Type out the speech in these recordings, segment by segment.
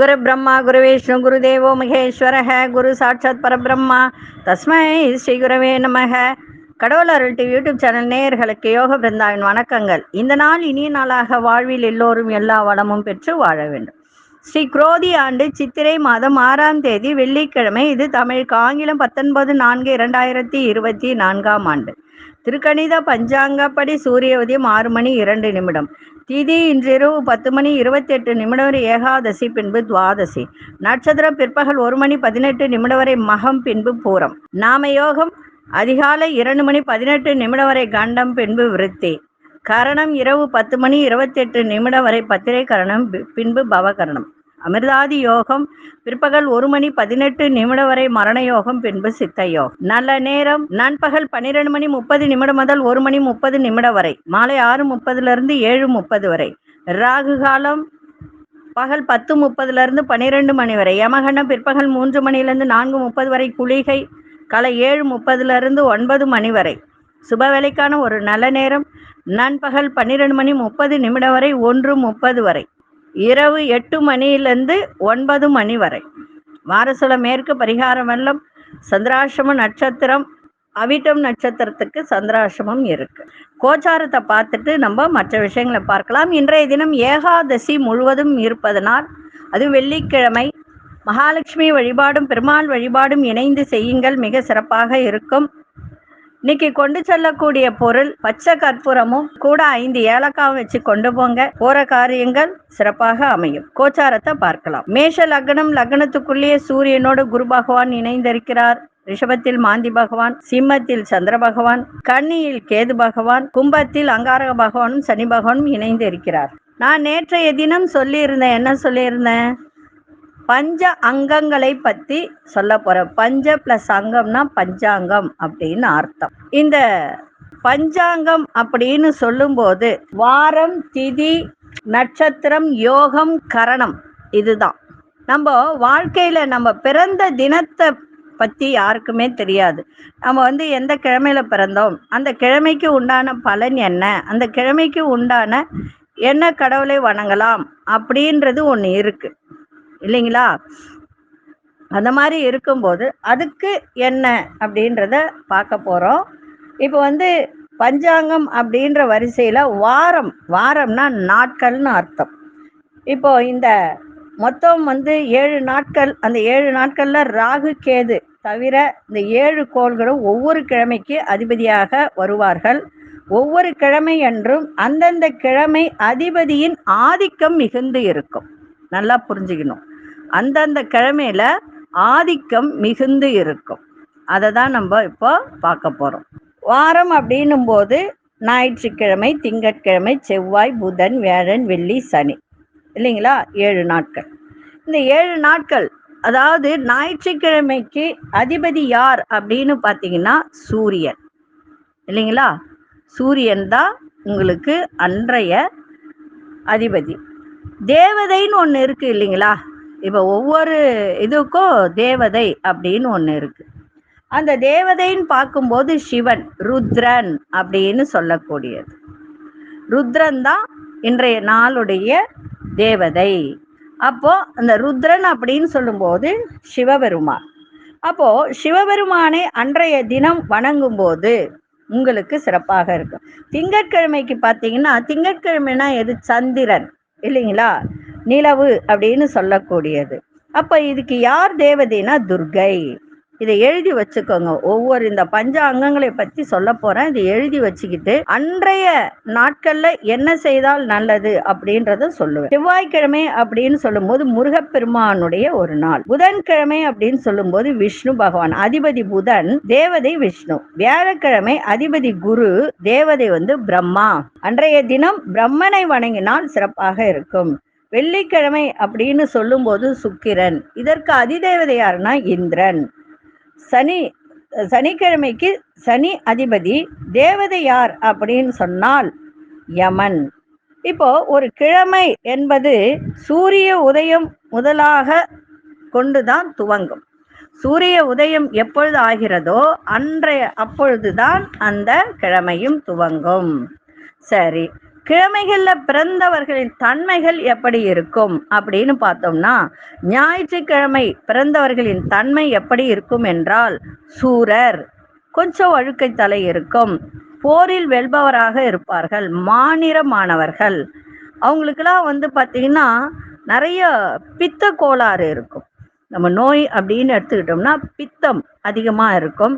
குரு பிரம்மா குரு விஷ்ணு குரு தேவோ மகேஸ்வரஹ குரு சாட்சாத் பரபிரம்மா தஸ்மை ஸ்ரீ குரவே நமக. கடவுள் அருள் டிவி யூடியூப் சேனல் நேயர்களுக்கு யோக பிருந்தாவின் வணக்கங்கள். இந்த நாள் இனிய நாளாக வாழ்வில் எல்லோரும் எல்லா வளமும் பெற்று வாழ வேண்டும். ஸ்ரீ குரோதி ஆண்டு சித்திரை மாதம் 6ஆம் தேதி வெள்ளிக்கிழமை. இது தமிழுக்கு ஆங்கிலம் 19/4/2024 ஆண்டு. திருக்கணித பஞ்சாங்கப்படி சூரிய உதயம் 6 மணி 2 நிமிடம். திதி இன்றிரவு 10 மணி 28 நிமிடம் வரை ஏகாதசி, பின்பு துவாதசி. நட்சத்திரம் பிற்பகல் 1 மணி 18 நிமிடம் வரை மகம், பின்பு பூரம். நாம யோகம் அதிகாலை 2 மணி 18 நிமிடம் வரை கண்டம், பின்பு விருத்தி. கரணம் இரவு 10 மணி 28 நிமிடம் வரை பத்திரை கரணம், பின்பு பவகரணம். அமிர்தாதி யோகம் பிற்பகல் 1 மணி 18 நிமிடம் வரை மரண யோகம், பின்பு சித்த யோகம். நல்ல நேரம் நண்பகல் 12 மணி 30 நிமிடம் முதல் 1 மணி 30 நிமிடம் வரை, மாலை 6:30 7:30 வரை. ராகு காலம் பகல் 10:30 12 மணி வரை. யமகண்டம் பிற்பகல் 3 மணியிலிருந்து 4:30 வரை. குளிகை காலை 7:30 9 மணி வரை. சுபவேளைக்கான ஒரு நல்ல நேரம் நண்பகல் 12 மணி 30 நிமிடம் வரை 1:30 வரை. இரவு 8 மணியிலிருந்து 9 மணி வரை. வாரசுல மேற்கு பரிகாரம் வெள்ளம். சந்திராசிரம நட்சத்திரம் அவிட்டம் நட்சத்திரத்துக்கு சந்திராசிரமம் இருக்கு. கோச்சாரத்தை பார்த்துட்டு நம்ம மற்ற விஷயங்களை பார்க்கலாம். இன்றைய தினம் ஏகாதசி முழுவதும் இருப்பதனால், அது வெள்ளிக்கிழமை, மகாலட்சுமி வழிபாடும் பெருமாள் வழிபாடும் இணைந்து செய்யுங்கள், மிக சிறப்பாக இருக்கும். இன்னைக்கு கொண்டு செல்லக்கூடிய பொருள் பச்சை கற்பூரமும் கூட 5 ஏலக்காவும் வச்சு கொண்டு போங்க. போற காரியங்கள் சிறப்பாக அமையும். கோச்சாரத்தை பார்க்கலாம். மேஷ லக்னம், லக்னத்துக்குள்ளேயே சூரியனோடு குரு பகவான் இணைந்திருக்கிறார். ரிஷபத்தில் மாந்தி பகவான், சிம்மத்தில் சந்திர பகவான், கன்னியில் கேது பகவான், கும்பத்தில் அங்காரக பகவானும் சனி பகவானும் இணைந்து இருக்கிறார். நான் நேற்றைய தினம் சொல்லியிருந்தேன். என்ன சொல்லியிருந்தேன்? பஞ்ச அங்கங்களை பத்தி சொல்ல போறேன். பஞ்ச பிளஸ் அங்கம்னா பஞ்சாங்கம் அப்படின்னு அர்த்தம். இந்த பஞ்சாங்கம் அப்படின்னு சொல்லும்போது வாரம், திதி, நட்சத்திரம், யோகம், கரணம், இதுதான். நம்ம வாழ்க்கையில நம்ம பிறந்த தினத்தை பத்தி யாருக்குமே தெரியாது. நம்ம எந்த கிழமையில பிறந்தோம், அந்த கிழமைக்கு உண்டான பலன் என்ன, அந்த கிழமைக்கு உண்டான என்ன கடவுளை வணங்கலாம் அப்படின்றது ஒன்று இருக்கு இல்லைங்களா? அந்த மாதிரி இருக்கும்போது அதுக்கு என்ன அப்படின்றத பார்க்க போகிறோம். இப்போ பஞ்சாங்கம் அப்படின்ற வரிசையில் வாரம்னா நாட்கள்னு அர்த்தம். இப்போ இந்த மொத்தம் 7 நாட்கள். அந்த 7 நாட்களில் ராகு கேது தவிர இந்த 7 கோள்களும் ஒவ்வொரு கிழமைக்கு அதிபதியாக வருவார்கள். ஒவ்வொரு கிழமை என்றும் அந்தந்த கிழமை அதிபதியின் ஆதிக்கம் மிகுந்து இருக்கும். நல்லா புரிஞ்சுக்கணும். அந்தந்த கிழமையில ஆதிக்கம் மிகுந்து இருக்கும். அதை தான் நம்ம இப்போ பார்க்க போறோம். வாரம் அப்படின்னும் போது ஞாயிற்றுக்கிழமை, திங்கட்கிழமை, செவ்வாய், புதன், வியாழன், வெள்ளி, சனி, இல்லைங்களா? 7 நாட்கள். இந்த 7 நாட்கள், அதாவது ஞாயிற்றுக்கிழமைக்கு அதிபதி யார் அப்படின்னு பார்த்தீங்கன்னா சூரியன், இல்லைங்களா? சூரியன் தான் உங்களுக்கு அன்றைய அதிபதி. தேவதைன்னு ஒன்று இருக்கு இல்லைங்களா? இப்போ ஒவ்வொரு இதுக்கும் தேவதை அப்படின்னு ஒன்று இருக்கு. அந்த தேவதைன்னு பார்க்கும்போது சிவன், ருத்ரன் அப்படின்னு சொல்லக்கூடியது. ருத்ரன் தான் இன்றைய நாளுடைய தேவதை. அப்போ அந்த ருத்ரன் அப்படின்னு சொல்லும்போது சிவபெருமான். அப்போ சிவபெருமானை அன்றைய தினம் வணங்கும் போது உங்களுக்கு சிறப்பாக இருக்கும். திங்கட்கிழமைக்கு பார்த்தீங்கன்னா, திங்கட்கிழமைனா எது? சந்திரன், இல்லைங்களா? நிலவு அப்படின்னு சொல்லக்கூடியது. அப்ப இதுக்கு யார் தேவதைனா துர்கை. இதை எழுதி வச்சுக்கோங்க. ஒவ்வொரு இந்த பஞ்ச அங்கங்களை பற்றி சொல்ல போறேன். இதை எழுதி வச்சுக்கிட்டு அன்றைய நாட்கள்ல என்ன செய்தால் நல்லது அப்படின்றத சொல்லுவேன். செவ்வாய்க்கிழமை அப்படின்னு சொல்லும்போது முருகப்பெருமானுடைய ஒரு நாள். புதன்கிழமை அப்படின்னு சொல்லும்போது விஷ்ணு பகவான், அதிபதி புதன், தேவதை விஷ்ணு. வியாழக்கிழமை அதிபதி குரு, தேவதை பிரம்மா. அன்றைய தினம் பிரம்மனை வணங்கினால் சிறப்பாக இருக்கும். வெள்ளிக்கிழமை அப்படின்னு சொல்லும்போது சுக்கிரன். இதற்கு அதிதேவதை யாருன்னா இந்திரன். சனிக்கிழமைக்கு சனி அதிபதி. தேவதை யார் அப்படின்னு சொன்னால் யமன். இப்போ ஒரு கிழமை என்பது சூரிய உதயம் முதலாக கொண்டுதான் துவங்கும். சூரிய உதயம் எப்பொழுது ஆகிறதோ அப்பொழுதுதான் அந்த கிழமையும் துவங்கும். சரி, கிழமைகள்ல பிறந்தவர்களின் தன்மைகள் எப்படி இருக்கும் அப்படின்னு பார்த்தோம்னா, ஞாயிற்றுக்கிழமை பிறந்தவர்களின் தன்மை எப்படி இருக்கும் என்றால், சூரர், கொஞ்சம் வழுக்கை தலை இருக்கும், போரில் வெல்பவராக இருப்பார்கள், மாநிறமானவர்கள். அவங்களுக்கெல்லாம் பார்த்தீங்கன்னா நிறைய பித்த கோளாறு இருக்கும். நம்ம நோய் அப்படின்னு எடுத்துக்கிட்டோம்னா பித்தம் அதிகமாக இருக்கும்,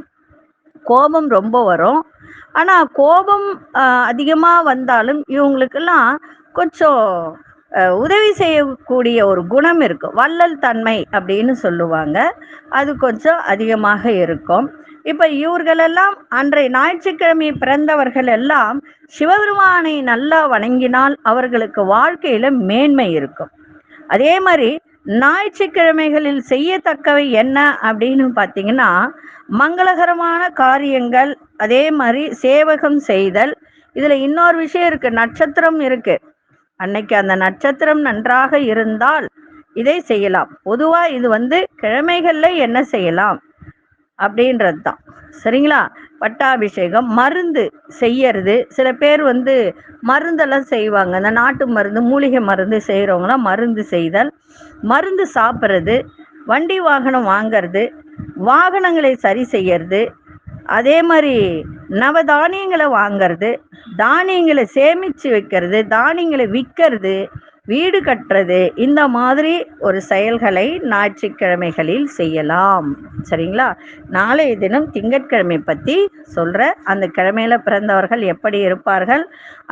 கோபம் ரொம்ப வரும். ஆனால் கோபம் அதிகமாக வந்தாலும் இவங்களுக்கெல்லாம் கொஞ்சம் உதவி செய்யக்கூடிய ஒரு குணம் இருக்கும், வள்ளல் தன்மை அப்படின்னு சொல்லுவாங்க, அது கொஞ்சம் அதிகமாக இருக்கும். இப்போ இவர்களெல்லாம் அன்றைய ஞாயிற்றுக்கிழமை பிறந்தவர்கள் எல்லாம் சிவபெருமானை நல்லா வணங்கினால் அவர்களுக்கு வாழ்க்கையில மேன்மை இருக்கும். அதே மாதிரி ஞாயிற்றுக்கிழமைகளில் செய்யத்தக்கவை என்ன அப்படின்னு பார்த்தீங்கன்னா, மங்களகரமான காரியங்கள், அதே மாதிரி சேவகம் செய்தல். இதுல இன்னொரு விஷயம் இருக்கு, நட்சத்திரம் இருக்கு. அன்னைக்கு அந்த நட்சத்திரம் நன்றாக இருந்தால் இதை செய்யலாம். பொதுவா இது கிழமைகள்ல என்ன செய்யலாம் அப்படின்றது தான். சரிங்களா? பட்டாபிஷேகம், மருந்து செய்யறது. சில பேர் மருந்தெல்லாம் செய்வாங்க, இந்த நாட்டு மருந்து, மூலிகை மருந்து செய்கிறவங்களாம் மருந்து செய்தல், மருந்து சாப்பிட்றது, வண்டி வாகனம் வாங்கிறது, வாகனங்களை சரி செய்யறது, அதே மாதிரி நவதானியங்களை வாங்கிறது, தானியங்களை சேமித்து வைக்கிறது, தானியங்களை விற்கிறது, வீடு கட்டுறது, இந்த மாதிரி ஒரு செயல்களை ஞாயிற்றுக்கிழமைகளில் செய்யலாம். சரிங்களா? நாளைய தினம் திங்கட்கிழமை பற்றி சொல்கிற, அந்த கிழமையில பிறந்தவர்கள் எப்படி இருப்பார்கள்,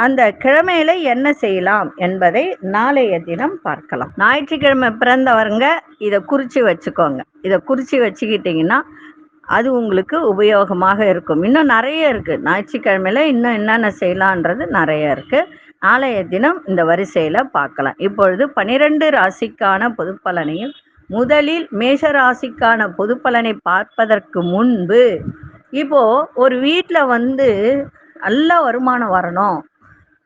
அந்த கிழமையில என்ன செய்யலாம் என்பதை நாளைய தினம் பார்க்கலாம். ஞாயிற்றுக்கிழமை பிறந்தவங்க இதை குறித்து வச்சுக்கோங்க. இதை குறித்து வச்சுக்கிட்டிங்கன்னா அது உங்களுக்கு உபயோகமாக இருக்கும். இன்னும் நிறைய இருக்குது, ஞாயிற்றுக்கிழமையில இன்னும் என்னென்ன செய்யலான்றது நிறைய இருக்குது. நாளைய தினம் இந்த வரிசையில் பார்க்கலாம். இப்பொழுது 12 ராசிக்கான பொது பலனையும், முதலில் மேஷ ராசிக்கான பொது பலனை பார்ப்பதற்கு முன்பு, இப்போ ஒரு வீட்டில் நல்ல வருமானம் வரணும்,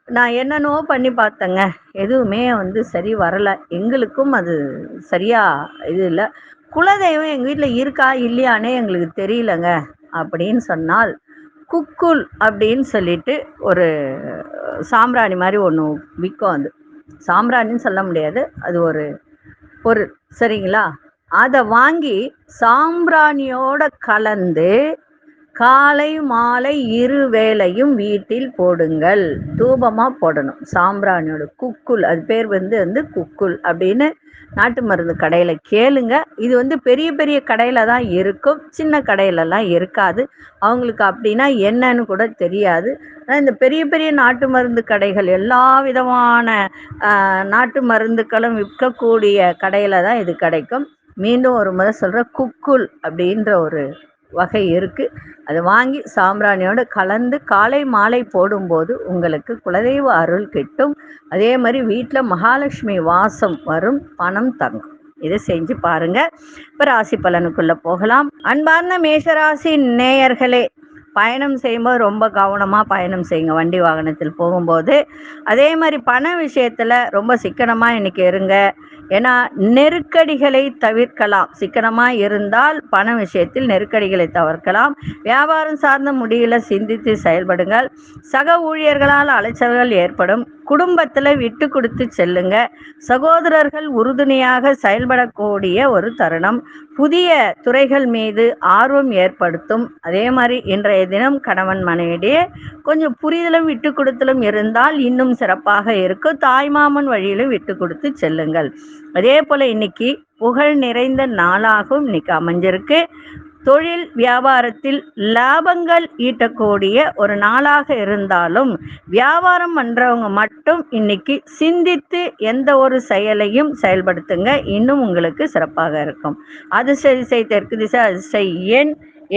நான் என்னென்னவோ பண்ணி பார்த்தேங்க, எதுவுமே சரி வரலை, எங்களுக்கும் அது சரியா இது இல்லை, குலதெய்வம் எங்கள் வீட்டில் இருக்கா இல்லையானே எங்களுக்கு தெரியலங்க அப்படின்னு சொன்னால், குக்குல் அப்படின்னு சொல்லிட்டு ஒரு சாம்பிராணி மாதிரி ஒன்று விற்கும். அது சாம்பிராணின்னு சொல்ல முடியாது, அது ஒரு பொருள். சரிங்களா? அதை வாங்கி சாம்பிராணியோட கலந்து காலை மாலை 2 வேளையும் வீட்டில் போடுங்கள். தூபமாக போடணும். சாம்பிராணியோட குக்குல், அது பேர் குக்குல் அப்படின்னு நாட்டு மருந்து கடையில் கேளுங்க. இது பெரிய பெரிய கடையில் தான் இருக்கும், சின்ன கடையிலலாம் இருக்காது. அவங்களுக்கு அப்படின்னா என்னன்னு கூட தெரியாது. ஆனால் இந்த பெரிய பெரிய நாட்டு மருந்து கடைகள், எல்லா விதமான நாட்டு மருந்துகளும் விற்கக்கூடிய கடையில் தான் இது கிடைக்கும். மீண்டும் ஒரு முறை சொல்கிறேன், குக்குல் அப்படின்ற ஒரு வகை இருக்குது. அதை வாங்கி சாம்பிராணியோடு கலந்து காலை மாலை போடும்போது உங்களுக்கு குலதெய்வ அருள் கிட்டும். அதே மாதிரி வீட்டில் மகாலட்சுமி வாசம் வரும், பணம் தங்கும். இதை செஞ்சு பாருங்க. இப்போ ராசி பலனுக்குள்ளே போகலாம். அன்பார்ந்த மேஷராசி நேயர்களே, பயணம் செய்யும்போது ரொம்ப கவனமாக பயணம் செய்யுங்க, வண்டி வாகனத்தில் போகும்போது. அதே மாதிரி பண விஷயத்தில் ரொம்ப சிக்கனமாக இன்றைக்கி இருங்க. ஏன்னா நெருக்கடிகளை தவிர்க்கலாம். சிக்கனமாக இருந்தால் பண விஷயத்தில் நெருக்கடிகளை தவிர்க்கலாம். வியாபாரம் சார்ந்த முடிவில் சிந்தித்து செயல்படுங்கள். சக ஊழியர்களால் அலைச்சல்கள் ஏற்படும். குடும்பத்தில் விட்டு கொடுத்து செல்லுங்க. சகோதரர்கள் உறுதுணையாக செயல்படக்கூடிய ஒரு தருணம். புதிய துறைகள் மீது ஆர்வம் ஏற்படுத்தும். அதே மாதிரி இன்றைய தினம் கணவன் மனைவியிடையே கொஞ்சம் புரிதலும் விட்டு கொடுத்தலும் இருந்தால் இன்னும் சிறப்பாக இருக்கும். தாய்மாமன் வழியிலும் விட்டு கொடுத்து செல்லுங்கள். அதே போல் இன்னைக்கு புகழ் நிறைந்த நாளாகவும் இன்னைக்கு அமைஞ்சிருக்கு. தொழில் வியாபாரத்தில் லாபங்கள் ஈட்டக்கூடிய ஒரு நாளாக இருந்தாலும் வியாபாரம் பண்ணுறவங்க மட்டும் இன்னைக்கு சிந்தித்து எந்த ஒரு செயலையும் செயல்படுத்துங்க, இன்னும் உங்களுக்கு சிறப்பாக இருக்கும். அதிர்ஷ்ட திசை தெற்கு திசை, அதிர்ஷ்ட எண்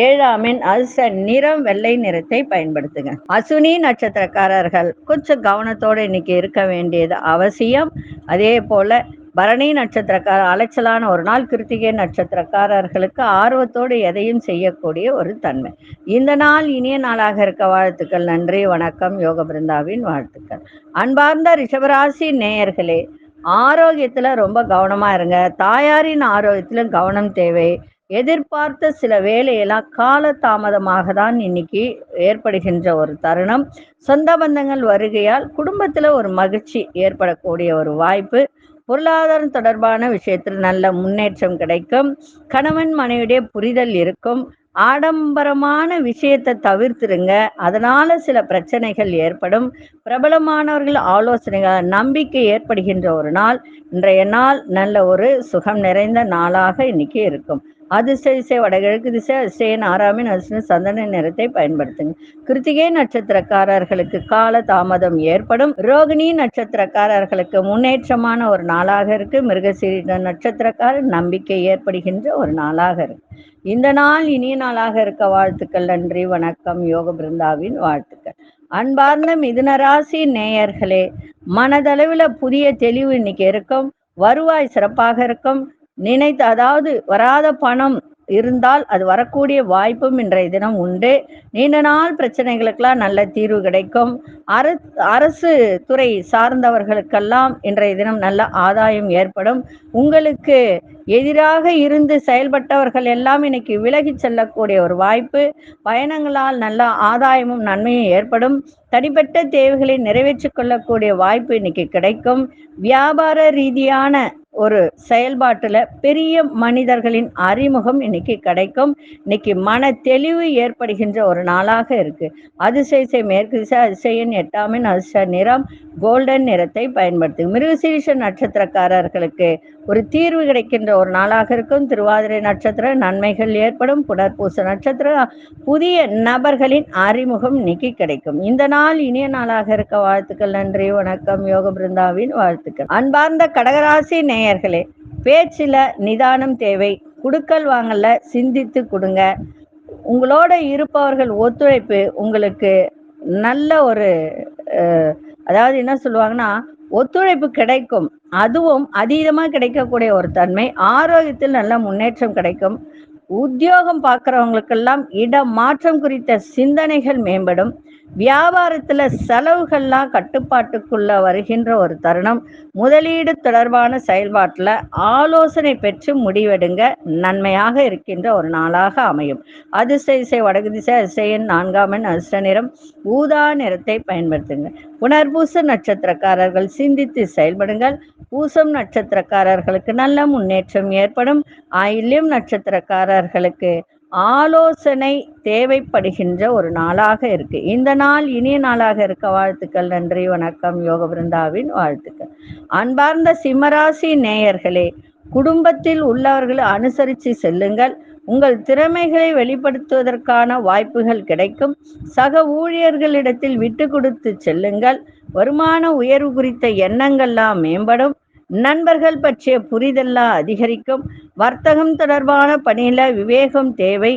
7 அதிர்ஷ்ட நிறம் வெள்ளை நிறத்தை பயன்படுத்துங்க. அசுனி நட்சத்திரக்காரர்கள் கொஞ்சம் கவனத்தோடு இன்னைக்கு இருக்க வேண்டியது அவசியம். அதே போல பரணி நட்சத்திரக்கார அலைச்சலான ஒரு நாள். கிருத்திகை நட்சத்திரக்காரர்களுக்கு ஆர்வத்தோடு எதையும் செய்யக்கூடிய ஒரு தன்மை. இந்த நாள் இனிய நாளாக இருக்க வாழ்த்துக்கள். நன்றி, வணக்கம். யோக பிருந்தாவின் வாழ்த்துக்கள். அன்பார்ந்த ரிஷபராசி நேயர்களே, ஆரோக்கியத்தில் ரொம்ப கவனமாக இருங்க. தாயாரின் ஆரோக்கியத்தில் கவனம் தேவை. எதிர்பார்த்த சில வேலையெல்லாம் கால தாமதமாக தான் இன்னைக்கு ஏற்படுகின்ற ஒரு தருணம். சொந்த பந்தங்கள் வருகையால் குடும்பத்துல ஒரு மகிழ்ச்சி ஏற்படக்கூடிய ஒரு வாய்ப்பு. பொருளாதாரம் தொடர்பான விஷயத்தில் நல்ல முன்னேற்றம் கிடைக்கும். கணவன் மனைவியுடைய புரிதல் இருக்கும். ஆடம்பரமான விஷயத்தை தவிர்த்துருங்க, அதனால சில பிரச்சனைகள் ஏற்படும். பிரபலமானவர்கள் ஆலோசனைகள் நம்பிக்கை ஏற்படுகின்ற ஒரு நாள். இன்றைய நாள் நல்ல ஒரு சுகம் நிறைந்த நாளாக இன்னைக்கு இருக்கும். அதிர்ஷ்ட திசை வடகிழக்கு திசை, அதிர்ஷ்ட ஆறாமின் அதிர்ஷ்ட சந்தன நிறத்தை பயன்படுத்துங்க. கிருத்திகை நட்சத்திரக்காரர்களுக்கு கால தாமதம் ஏற்படும். ரோகிணி நட்சத்திரக்காரர்களுக்கு முன்னேற்றமான ஒரு நாளாக இருக்கு. மிருகசீரிட நட்சத்திரக்காரர் நம்பிக்கை ஏற்படுகின்ற ஒரு நாளாக இருக்கு. இந்த நாள் இனிய நாளாக இருக்க வாழ்த்துக்கள். நன்றி, வணக்கம். யோக பிருந்தாவின் வாழ்த்துக்கள். அன்பார்ந்த மிதுனராசி நேயர்களே, மனதளவில் புதிய தெளிவு இன்னைக்கு இருக்கும். வருவாய் சிறப்பாக இருக்கும். நினைத்து, அதாவது வராத பணம் இருந்தால் அது வரக்கூடிய வாய்ப்பும் இன்றைய தினம் உண்டு. நீண்ட நாள் பிரச்சனைகளுக்கெல்லாம் நல்ல தீர்வு கிடைக்கும். அரசு துறை சார்ந்தவர்களுக்கெல்லாம் இன்றைய தினம் நல்ல ஆதாயம் ஏற்படும். உங்களுக்கு எதிராக இருந்து செயல்பட்டவர்கள் எல்லாம் இன்னைக்கு விலகி செல்லக்கூடிய ஒரு வாய்ப்பு. பயணங்களால் நல்ல ஆதாயமும் நன்மையும் ஏற்படும். தனிப்பட்ட தேவைகளை நிறைவேற்றிக் கொள்ளக்கூடிய வாய்ப்பு இன்னைக்கு கிடைக்கும். வியாபார ரீதியான ஒரு செயல்பாட்டுல பெரிய மனிதர்களின் அறிமுகம் இன்னைக்கு கிடைக்கும். இன்னைக்கு மன தெளிவு ஏற்படுகின்ற ஒரு நாளாக இருக்கு. அதிசய மேற்கு திசை, அதிசயன் 8ஆம் அதிர்ஷ்ட நிறம் கோல்டன் நிறத்தை பயன்படுத்து. மிருகசீரிஷ நட்சத்திரக்காரர்களுக்கு ஒரு தீர்வு கிடைக்கின்ற ஒரு நாளாக இருக்கும். திருவாதிரை நட்சத்திர நன்மைகள் ஏற்படும். புனர்பூச நட்சத்திரம் புதிய நபர்களின் அறிமுகம் இன்னைக்கு கிடைக்கும். இந்த நாள் இனிய நாளாக இருக்க வாழ்த்துக்கள். நன்றி, வணக்கம். யோக பிருந்தாவின் வாழ்த்துக்கள். அன்பார்ந்த கடகராசி நேயர்களே, பேச்சில நிதானம் தேவை. குடுக்கல் வாங்கல சிந்தித்து கொடுங்க. உங்களோட இருப்பவர்கள் ஒத்துழைப்பு உங்களுக்கு நல்ல ஒரு அதாவது என்ன சொல்லுவாங்கன்னா, ஒத்துழைப்பு கிடைக்கும். அதுவும் அதீதமாக கிடைக்கக்கூடிய ஒரு தன்மை. ஆரோக்கியத்தில் நல்ல முன்னேற்றம் கிடைக்கும். உத்தியோகம் பார்க்குறவங்களுக்கெல்லாம் இடமாற்றம் குறித்த சிந்தனைகள் மேம்படும். வியாபாரத்துல செலவுகள்லாம் கட்டுப்பாட்டுக்குள்ள வருகின்ற ஒரு தருணம். முதலீடு தொடர்பான செயல்பாட்டுல ஆலோசனை பெற்று முடிவெடுங்க. நன்மையாக இருக்கின்ற ஒரு நாளாக அமையும். அதிர்ஷ்ட திசை வடக்கு திசை, அதிர்ஷ்ட 4ஆம் அதிர்ஷ்ட நிறம் ஊதா நிறத்தை பயன்படுத்துங்க. புனர்பூச நட்சத்திரக்காரர்கள் சிந்தித்து செயல்படுங்கள். பூசம் நட்சத்திரக்காரர்களுக்கு நல்ல முன்னேற்றம் ஏற்படும். ஆயில்யம் நட்சத்திரக்காரர்களுக்கு ஆலோசனை தேவைப்படுகின்ற ஒரு நாளாக இருக்கு. இந்த நாள் இனிய நாளாக இருக்க வாழ்த்துக்கள். நன்றி, வணக்கம். யோக பிருந்தாவின் வாழ்த்துக்கள். அன்பார்ந்த சிம்மராசி நேயர்களே, குடும்பத்தில் உள்ளவர்களை அனுசரித்து செல்லுங்கள். உங்கள் திறமைகளை வெளிப்படுத்துவதற்கான வாய்ப்புகள் கிடைக்கும். சக ஊழியர்களிடத்தில் விட்டு கொடுத்து செல்லுங்கள். வருமான உயர்வு குறித்த எண்ணங்கள்லாம் மேம்படும். நண்பர்கள் பற்றிய புரிதெல்லாம் அதிகரிக்கும். வர்த்தகம் தொடர்பான பணியில விவேகம் தேவை.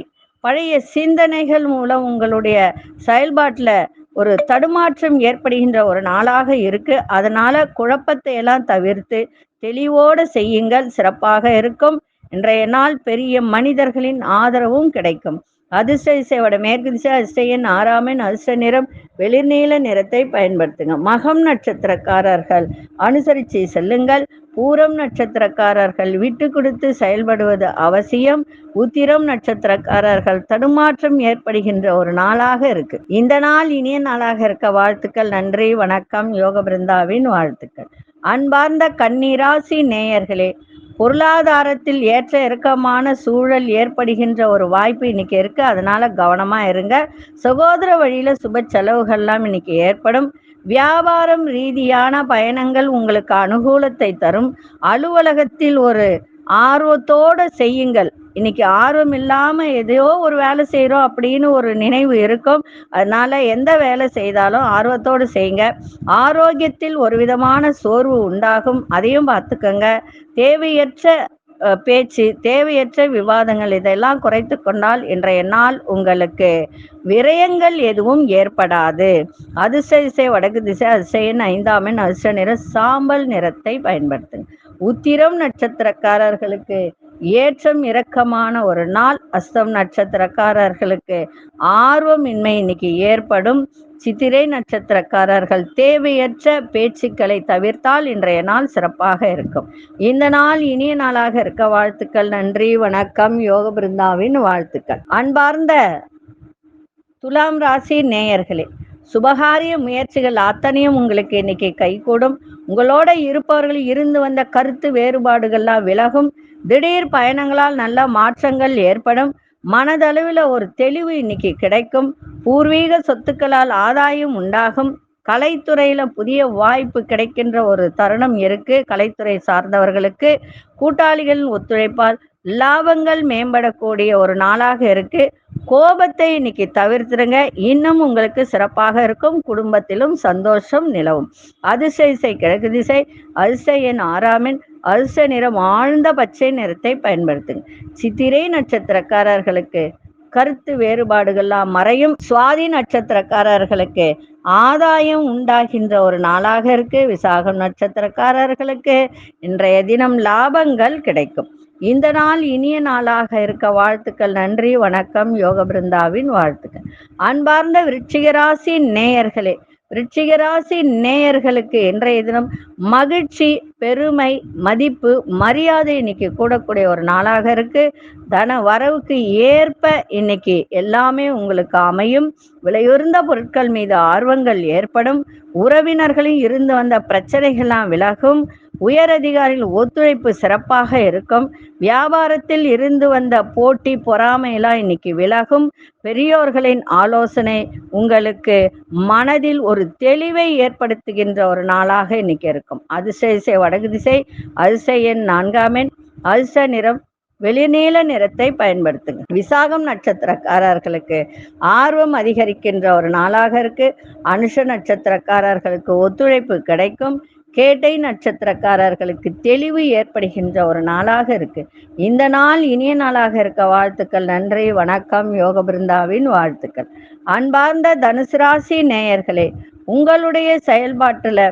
பழைய சிந்தனைகள் மூலம் உங்களுடைய செயல்பாட்டில் ஒரு தடுமாற்றம் ஏற்படுகின்ற ஒரு நாளாக இருக்கு. அதனால குழப்பத்தை எல்லாம் தவிர்த்து தெளிவோடு செய்யுங்கள், சிறப்பாக இருக்கும். இன்றைய நாள் பெரிய மனிதர்களின் ஆதரவும் கிடைக்கும். அதிர்ஷ்ட திசை வட மேற்கு திசை, அதிர்ஷ்ட 6ஆம் அதிர்ஷ்ட நிறம் வெளிர்நீல நிறத்தை பயன்படுத்துங்க. மகம் நட்சத்திரக்காரர்கள் அனுசரித்து செல்லுங்கள். பூரம் நட்சத்திரக்காரர்கள் விட்டு கொடுத்து செயல்படுவது அவசியம். உத்திரம் நட்சத்திரக்காரர்கள் தடுமாற்றம் ஏற்படுகின்ற ஒரு நாளாக இருக்கு. இந்த நாள் இனிய நாளாக இருக்க வாழ்த்துக்கள். நன்றி, வணக்கம். யோக பிருந்தாவின் வாழ்த்துக்கள். அன்பார்ந்த கன்னிராசி நேயர்களே, பொருளாதாரத்தில் ஏற்ற இறக்கமான சூழல் ஏற்படுகின்ற ஒரு வாய்ப்பு இன்னைக்கு இருக்கு. அதனால கவனமா இருங்க. சகோதர வழியில சுப செலவுகள்லாம் இன்னைக்கு ஏற்படும். வியாபாரம் ரீதியான பயணங்கள் உங்களுக்கு அனுகூலத்தை தரும். அலுவலகத்தில் ஒரு ஆர்வத்தோடு செய்யுங்கள். இன்னைக்கு ஆர்வம் இல்லாம எதையோ ஒரு வேலை செய்யறோம் அப்படின்னு ஒரு நினைவு இருக்கும். அதனால எந்த வேலை செய்தாலும் ஆர்வத்தோடு செய்யுங்க. ஆரோக்கியத்தில் ஒரு விதமான சோர்வு உண்டாகும், அதையும் பார்த்துக்கோங்க. தேவையற்ற பேச்சு, தேவையற்ற விவாதங்கள் இதெல்லாம் குறைத்து கொண்டால் இன்றைய நாள் உங்களுக்கு விரயங்கள் எதுவும் ஏற்படாது. அதிர்ஷ்ட திசை வடக்கு திசை, அதிர்ஷ்ட 5ஆம் அதிர்ஷ்ட நிறம் சாம்பல் நிறத்தை பயன்படுத்துங்க. உத்திரம் நட்சத்திரக்காரர்களுக்கு ஏற்றம் இறக்கமான ஒரு நாள். அஸ்தம் நட்சத்திரக்காரர்களுக்கு ஆர்வமின்மை இன்னைக்கு ஏற்படும். சித்திரை நட்சத்திரக்காரர்கள் தேவையற்ற பேச்சுக்களை தவிர்த்தால் இன்றைய நாள் சிறப்பாக இருக்கும். இந்த நாள் இனிய நாளாக இருக்க வாழ்த்துக்கள். நன்றி, வணக்கம். யோக பிருந்தாவின் வாழ்த்துக்கள். அன்பார்ந்த துலாம் ராசி நேயர்களே, சுபகாரிய முயற்சிகள் அத்தனையும் உங்களுக்கு இன்னைக்கு கைகூடும். உங்களோட இருப்பவர்கள் இருந்து வந்த கருத்து வேறுபாடுகள்லாம் விலகும். திடீர் பயணங்களால் நல்ல மாற்றங்கள் ஏற்படும். மனதளவில் ஒரு தெளிவு இன்னைக்கு கிடைக்கும். பூர்வீக சொத்துக்களால் ஆதாயம் உண்டாகும். கலைத்துறையில புதிய வாய்ப்பு கிடைக்கின்ற ஒரு தருணம் இருக்கு. கலைத்துறை சார்ந்தவர்களுக்கு கூட்டாளிகளின் ஒத்துழைப்பால் லாபங்கள் மேம்படக்கூடிய ஒரு நாளாக இருக்கு. கோபத்தை இன்னைக்கு தவிர்த்துருங்க. இன்னும் உங்களுக்கு சிறப்பாக இருக்கும். குடும்பத்திலும் சந்தோஷம் நிலவும். அதிசய கிழக்கு திசை, அதிசய எண் 6 அதிர்ஷ்ட நிறம் ஆழ்ந்த பச்சை நிறத்தை பயன்படுத்துங்க. சித்திரை நட்சத்திரக்காரர்களுக்கு கருத்து வேறுபாடுகள்லாம் மறையும். சுவாதி நட்சத்திரக்காரர்களுக்கு ஆதாயம் உண்டாகின்ற ஒரு நாளாக இருக்கு. விசாகம் நட்சத்திரக்காரர்களுக்கு இன்றைய தினம் லாபங்கள் கிடைக்கும். இந்த நாள் இனிய நாளாக இருக்க வாழ்த்துக்கள். நன்றி, வணக்கம். யோக பிருந்தாவின் வாழ்த்துக்கள். அன்பார்ந்த விருச்சிகராசி நேயர்களே, விருச்சிகராசி நேயர்களுக்கு இன்றைய தினம் மகிழ்ச்சி, பெருமை, மதிப்பு, மரியாதை இன்னைக்கு கூடக்கூடிய ஒரு நாளாக இருக்கு. தன வரவுக்கு ஏற்ப இன்னைக்கு எல்லாமே உங்களுக்கு அமையும். விலையுறந்த பொருட்கள் மீது ஆர்வங்கள் ஏற்படும். உறவினர்களில் இருந்து வந்த பிரச்சனைகள்லாம் விலகும். உயரதிகாரிகள் ஒத்துழைப்பு சிறப்பாக இருக்கும். வியாபாரத்தில் இருந்து வந்த போட்டி பொறாமையெல்லாம் இன்னைக்கு விலகும். பெரியோர்களின் ஆலோசனை உங்களுக்கு மனதில் ஒரு தெளிவை ஏற்படுத்துகின்ற ஒரு நாளாக இன்னைக்கு இருக்கும். அதிசய வடக்கு திசை, அதிசய எண் 4 அதிர்ஷ்ட நிறம் வெளிநீல நிறத்தை பயன்படுத்துங்க. விசாகம் நட்சத்திரக்காரர்களுக்கு ஆர்வம் அதிகரிக்கின்ற ஒரு நாளாக இருக்கு. அனுஷ நட்சத்திரக்காரர்களுக்கு ஒத்துழைப்பு கிடைக்கும். கேட்டை நட்சத்திரக்காரர்களுக்கு தெளிவு ஏற்படுகின்ற ஒரு நாளாக இருக்கு. இந்த நாள் இனிய நாளாக இருக்க வாழ்த்துக்கள். நன்றி, வணக்கம். யோக பிருந்தாவின் வாழ்த்துக்கள். அன்பார்ந்த தனுசு ராசி நேயர்களே, உங்களுடைய செயல்பாட்டுல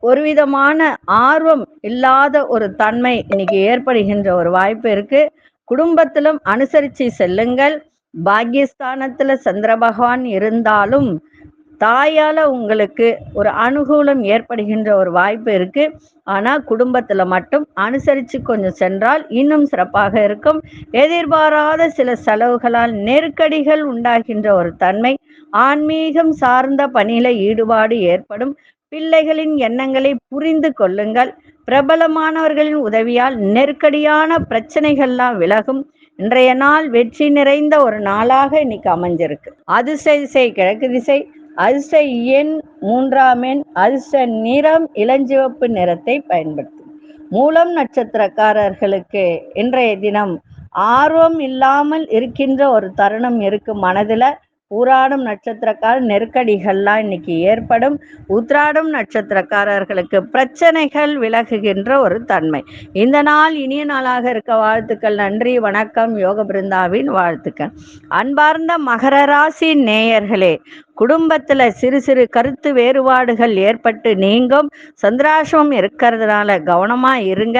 ஒரு விதமான ஆர்வம் இல்லாத ஒரு தன்மை இன்னைக்கு ஏற்படுகின்ற ஒரு வாய்ப்பு இருக்கு. குடும்பத்திலும் அனுசரித்து செல்லுங்கள். பாக்கியஸ்தானத்துல சந்திர பகவான் இருந்தாலும் தாயால உங்களுக்கு ஒரு அனுகூலம் ஏற்படுகின்ற ஒரு வாய்ப்பு இருக்கு. ஆனா குடும்பத்துல மட்டும் அனுசரித்து கொஞ்சம் சென்றால் இன்னும் சிறப்பாக இருக்கும். எதிர்பாராத சில செலவுகளால் நெருக்கடிகள் உண்டாகின்ற ஒரு தன்மை. ஆன்மீகம் சார்ந்த பணியில ஈடுபாடு ஏற்படும். பிள்ளைகளின் எண்ணங்களை புரிந்து கொள்ளுங்கள். பிரபலமானவர்களின் உதவியால் நெருக்கடியான பிரச்சனைகள்லாம் விலகும். இன்றைய நாள் வெற்றி நிறைந்த ஒரு நாளாக இன்னைக்கு அமைஞ்சிருக்கு. அதிசய கிழக்கு திசை, அதிர்ஷ்ட எண் 3 அதிர்ஷ்ட நிறம் இளஞ்சிவப்பு நிறத்தை பயன்படுத்தும். மூலம் நட்சத்திரக்காரர்களுக்கு இன்றைய தினம் ஆர்வம் இல்லாமல் இருக்கின்ற ஒரு தருணம் இருக்கு மனதுல. பூராடம் நட்சத்திரக்கார நெருக்கடிகள்லாம் இன்னைக்கு ஏற்படும். உத்ராடம் நட்சத்திரக்காரர்களுக்கு பிரச்சனைகள் விலகுகின்ற ஒரு தன்மை. இந்த நாள் இனிய நாளாக இருக்க வாழ்த்துக்கள். நன்றி, வணக்கம். யோக பிருந்தாவின் வாழ்த்துக்கள். அன்பார்ந்த மகர ராசி நேயர்களே, குடும்பத்துல சிறு சிறு கருத்து வேறுபாடுகள் ஏற்பட்டு நீங்கும். சந்திராசிரமம் இருக்கிறதுனால கவனமா இருங்க.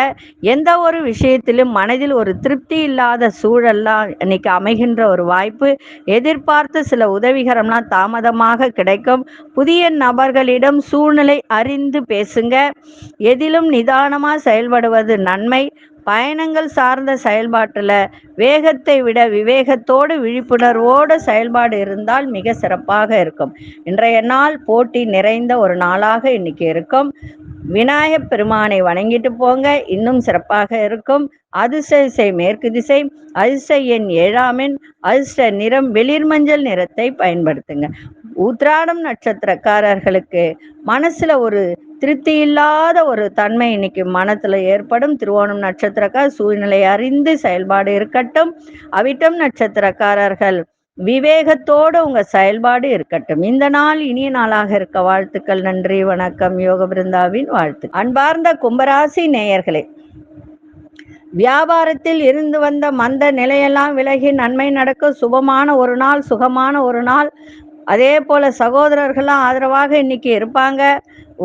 எந்த ஒரு விஷயத்திலும் மனதில் ஒரு திருப்தி இல்லாத சூழல்லாம் இன்னைக்கு அமைகின்ற ஒரு வாய்ப்பு. எதிர்பார்த்த சில உதவிகரம்லாம் தாமதமாக கிடைக்கும். புதிய நபர்களிடம் சூழ்நிலை அறிந்து பேசுங்க. எதிலும் நிதானமா செயல்படுவது நன்மை. பயணங்கள் சார்ந்த செயல்பாட்டுல வேகத்தை விட விவேகத்தோடு விழிப்புணர்வோடு செயல்பாடு இருந்தால் மிக சிறப்பாக இருக்கும். இன்றைய நாள் போட்டி நிறைந்த ஒரு நாளாக இன்னைக்கு இருக்கும். விநாயகப் பெருமானை வணங்கிட்டு போங்க, இன்னும் சிறப்பாக இருக்கும். அதிசய மேற்கு திசை, அதிசய எண் 7 அதிர்ஷ்ட நிறம் வெளிர்மஞ்சள் நிறத்தை பயன்படுத்துங்க. உத்ராடம் நட்சத்திரக்காரர்களுக்கு மனசுல ஒரு திருப்தி இல்லாத ஒரு தன்மை இன்னைக்கு மனத்துல ஏற்படும். திருவோணம் நட்சத்திரக்கார் சூழ்நிலை அறிந்து செயல்பாடு இருக்கட்டும். அவிட்டம் நட்சத்திரக்காரர்கள் விவேகத்தோடு உங்க செயல்பாடு இருக்கட்டும். இந்த நாள் இனிய நாளாக இருக்க வாழ்த்துக்கள். நன்றி, வணக்கம். யோக பிருந்தாவின் வாழ்த்து. அன்பார்ந்த கும்பராசி நேயர்களே, வியாபாரத்தில் இருந்து வந்த மந்த நிலையெல்லாம் விலகி நன்மை நடக்க சுபமான ஒரு நாள், சுகமான ஒரு நாள். அதே போல சகோதரர்கள்லாம் ஆதரவாக இன்னைக்கு இருப்பாங்க.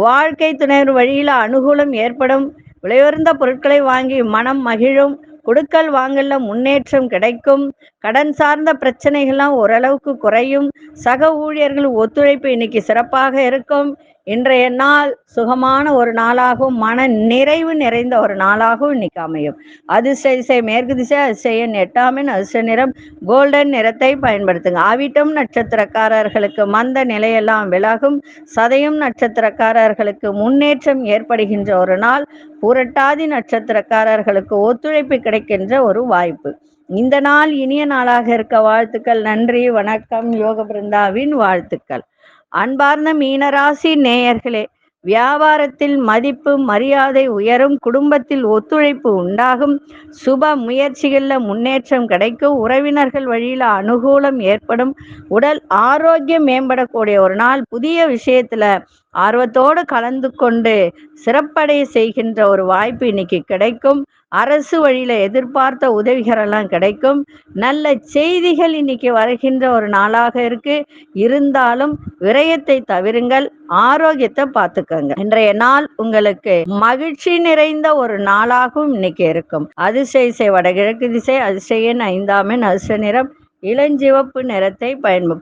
வாழ்க்கை துணைவர் வழியில அனுகூலம் ஏற்படும். விலையுயர்ந்த பொருட்களை வாங்கி மனம் மகிழும். கொடுக்கல் வாங்கல்ல முன்னேற்றம் கிடைக்கும். கடன் சார்ந்த பிரச்சனைகள்லாம் ஓரளவுக்கு குறையும். சக ஊழியர்கள் ஒத்துழைப்பு இன்னைக்கு சிறப்பாக இருக்கும். இன்றைய நாள் சுகமான ஒரு நாளாகவும் மன நிறைவு நிறைந்த ஒரு நாளாகவும் இன்னைக்கு அமையும். அதிர்ஷ்ட திசை மேற்கு திசை, அதிர்ஷ்ட எண் 8 அதிர்ஷ்ட நிறம் கோல்டன் நிறத்தை பயன்படுத்துங்க. ஆவிட்டம் நட்சத்திரக்காரர்களுக்கு மந்த நிலையெல்லாம் விலகும். சதயம் நட்சத்திரக்காரர்களுக்கு முன்னேற்றம் ஏற்படுகின்ற ஒரு நாள். பூரட்டாதி நட்சத்திரக்காரர்களுக்கு ஒத்துழைப்பு கிடைக்கின்ற ஒரு வாய்ப்பு. இந்த நாள் இனிய நாளாக இருக்க வாழ்த்துக்கள். நன்றி, வணக்கம். யோக பிருந்தாவின் வாழ்த்துக்கள். அன்பார்ந்த மீனராசி நேயர்களே, வியாபாரத்தில் மதிப்பு மரியாதை உயரும். குடும்பத்தில் ஒத்துழைப்பு உண்டாகும். சுப முயற்சிகளில் முன்னேற்றம் கிடைக்கும். உறவினர்கள் வழியில் அனுகூலம் ஏற்படும். உடல் ஆரோக்கியம் மேம்படக்கூடிய ஒரு நாள். புதிய விஷயத்துல ஆர்வத்தோடு கலந்து கொண்டு சிறப்படைய செய்கின்ற ஒரு வாய்ப்பு இன்னைக்கு கிடைக்கும். அரசு வழியில எதிர்பார்த்த உதவிகளெல்லாம் கிடைக்கும். நல்ல செய்திகள் இன்னைக்கு வருகின்ற ஒரு நாளாக இருக்கு. இருந்தாலும் விரயத்தை தவிருங்கள், ஆரோக்கியத்தை பார்த்துக்கோங்க. இன்றைய நாள் உங்களுக்கு மகிழ்ச்சி நிறைந்த ஒரு நாளாகவும் இன்னைக்கு இருக்கும். அதிர்ஷ்ட திசை வடகிழக்கு திசை, அதிர்ஷ்ட எண் 5 அதிர்ஷ்ட நிறம் இளஞ்சிவப்பு நிறத்தை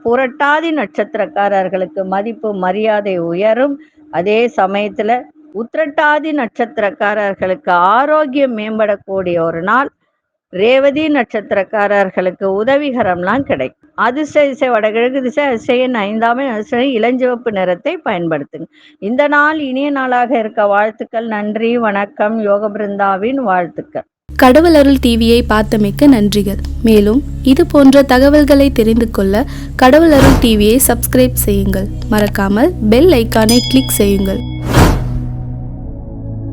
புரட்டாதி நட்சத்திரக்காரர்களுக்கு மதிப்பு மரியாதை உயரும். அதே சமயத்துல உத்திரட்டாதி நட்சத்திரக்காரர்களுக்கு ஆரோக்கியம் மேம்படக்கூடிய ஒரு நாள். ரேவதி நட்சத்திரக்காரர்களுக்கு உதவிகரம்லாம் கிடைக்கும். அதிர்ஷ்ட திசை வடகிழக்கு திசை, அதிர்ஷ்ட எண் 5 அதிர்ஷ்ட இளஞ்சிவப்பு நிறத்தை பயன்படுத்துங்க. இந்த நாள் இனிய நாளாக இருக்க வாழ்த்துக்கள். நன்றி, வணக்கம். யோக பிருந்தாவின் வாழ்த்துக்கள். கடவுள் அருள் டிவியை பார்த்தமைக்க நன்றிகள். மேலும் இது போன்ற தகவல்களை தெரிந்து கொள்ள கடவுள் அருள் டிவியை சப்ஸ்கிரைப் செய்யுங்கள். மறக்காமல் பெல் ஐக்கானை கிளிக் செய்யுங்கள்.